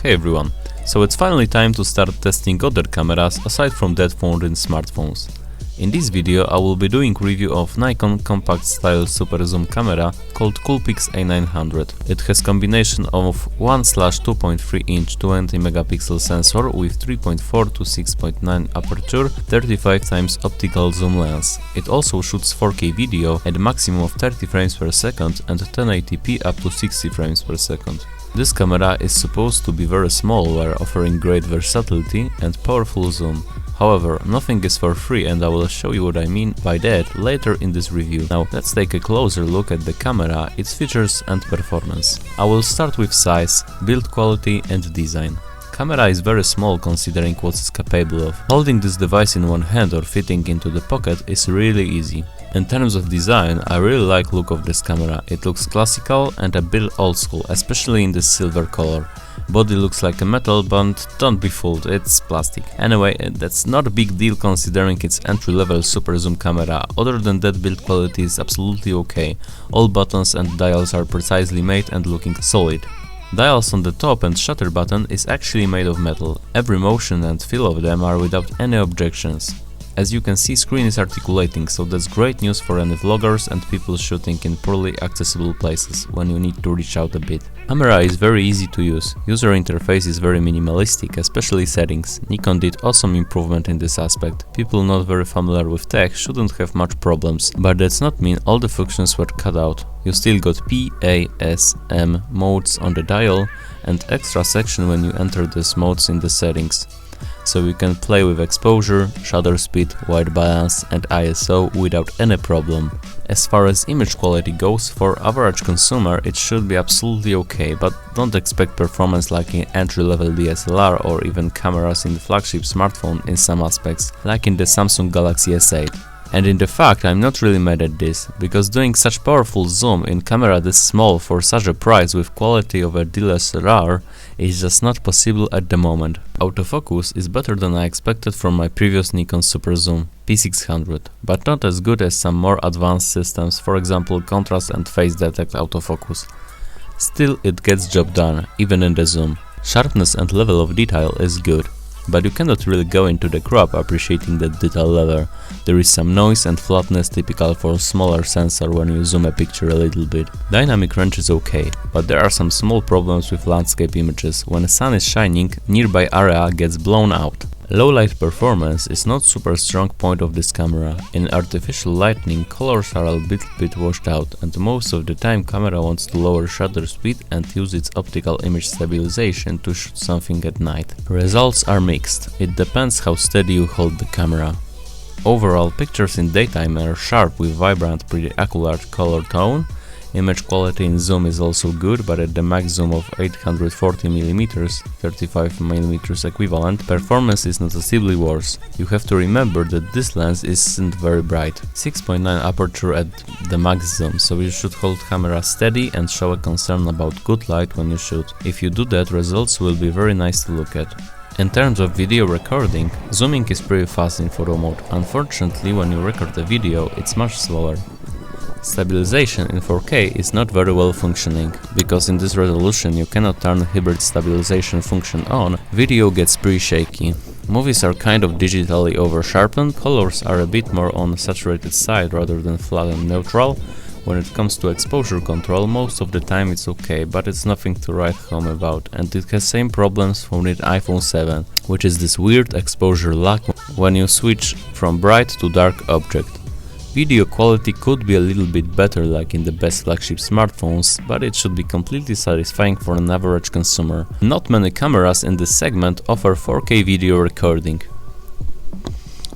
Hey everyone, so it's finally time to start testing other cameras aside from that found in smartphones. In this video I will be doing review of Nikon compact style super zoom camera called Coolpix A900. It has combination of 1/2.3 inch 20 megapixel sensor with 3.4 to 6.9 aperture, 35x optical zoom lens. It also shoots 4K video at a maximum of 30 frames per second and 1080p up to 60 frames per second. This camera is supposed to be very small while offering great versatility and powerful zoom. However, nothing is for free and I will show you what I mean by that later in this review. Now let's take a closer look at the camera, its features and performance. I will start with size, build quality and design. Camera is very small considering what it's capable of. Holding this device in one hand or fitting into the pocket is really easy. In terms of design, I really like look of this camera. It looks classical and a bit old school, especially in this silver color. Body looks like a metal, but don't be fooled, it's plastic. Anyway, that's not a big deal considering it's entry-level super zoom camera. Other than that, build quality is absolutely okay. All buttons and dials are precisely made and looking solid. Dials on the top and shutter button is actually made of metal. Every motion and feel of them are without any objections. As you can see, screen is articulating, so that's great news for any vloggers and people shooting in poorly accessible places when you need to reach out a bit. Camera is very easy to use. User interface is very minimalistic, especially settings. Nikon did awesome improvement in this aspect. People not very familiar with tech shouldn't have much problems, but that's not mean all the functions were cut out. You still got P, A, S, M modes on the dial and extra section when you enter these modes in the settings. So you can play with exposure, shutter speed, white balance and ISO without any problem. As far as image quality goes, for average consumer it should be absolutely okay, but don't expect performance like in entry-level DSLR or even cameras in the flagship smartphone in some aspects, like in the Samsung Galaxy S8. And in the fact, I'm not really mad at this, because doing such powerful zoom in camera this small for such a price with quality of a DSLR is just not possible at the moment. Autofocus is better than I expected from my previous Nikon Super Zoom P600, but not as good as some more advanced systems, for example contrast and phase detect autofocus. Still, it gets job done, even in the zoom. Sharpness and level of detail is good. But you cannot really go into the crop appreciating that detail level. There is some noise and flatness typical for smaller sensor when you zoom a picture a little bit. Dynamic range is okay, but there are some small problems with landscape images. When the sun is shining, nearby area gets blown out. Low light performance is not super strong point of this camera. In artificial lighting, colors are a bit washed out, and most of the time camera wants to lower shutter speed and use its optical image stabilization to shoot something at night. Results are mixed. It depends how steady you hold the camera. Overall, pictures in daytime are sharp with vibrant, pretty accurate color tone. Image quality in zoom is also good, but at the max zoom of 840mm, 35mm equivalent, performance is noticeably worse. You have to remember that this lens isn't very bright. 6.9 aperture at the max zoom, so you should hold camera steady and show a concern about good light when you shoot. If you do that, results will be very nice to look at. In terms of video recording, zooming is pretty fast in photo mode. Unfortunately, when you record a video, it's much slower. Stabilization in 4K is not very well functioning, because in this resolution you cannot turn hybrid stabilization function on, video gets pretty shaky. Movies are kind of digitally over-sharpened, colors are a bit more on the saturated side rather than flat and neutral. When it comes to exposure control, most of the time it's okay, but it's nothing to write home about, and it has same problems found in iPhone 7, which is this weird exposure lag when you switch from bright to dark object. Video quality could be a little bit better like in the best flagship smartphones, but it should be completely satisfying for an average consumer. Not many cameras in this segment offer 4K video recording.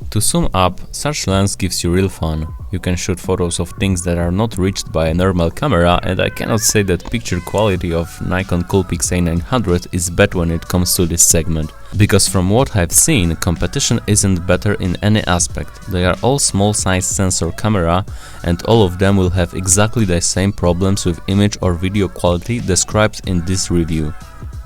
To sum up, such lens gives you real fun. You can shoot photos of things that are not reached by a normal camera, and I cannot say that picture quality of Nikon Coolpix A900 is bad when it comes to this segment. Because from what I've seen, competition isn't better in any aspect. They are all small size sensor camera and all of them will have exactly the same problems with image or video quality described in this review.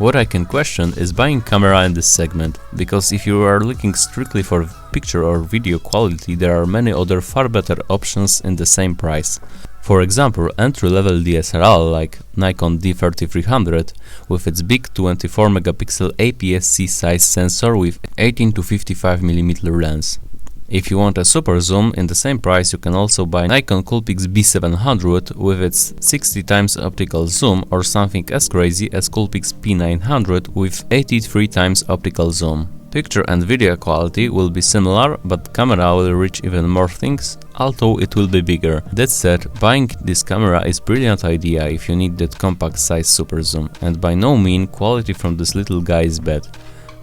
What I can question is buying camera in this segment, because if you are looking strictly for picture or video quality, there are many other far better options in the same price. For example, entry-level DSLR like Nikon D3300 with its big 24 megapixel APS-C size sensor with 18 to 55mm lens. If you want a super zoom in the same price, you can also buy Nikon Coolpix B700 with its 60x optical zoom, or something as crazy as Coolpix P900 with 83x optical zoom. Picture and video quality will be similar, but camera will reach even more things, although it will be bigger. That said, buying this camera is a brilliant idea if you need that compact size super zoom, and by no means quality from this little guy is bad.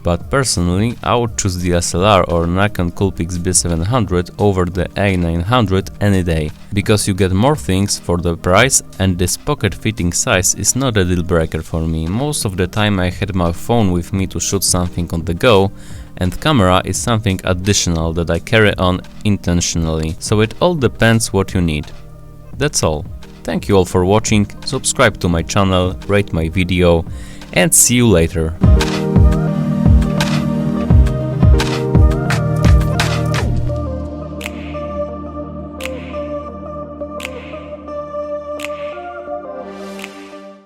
But personally, I would choose the DSLR or Nikon Coolpix B700 over the A900 any day, because you get more things for the price, and this pocket-fitting size is not a deal breaker for me. Most of the time I had my phone with me to shoot something on the go, and camera is something additional that I carry on intentionally, so it all depends what you need. That's all. Thank you all for watching, subscribe to my channel, rate my video, and see you later.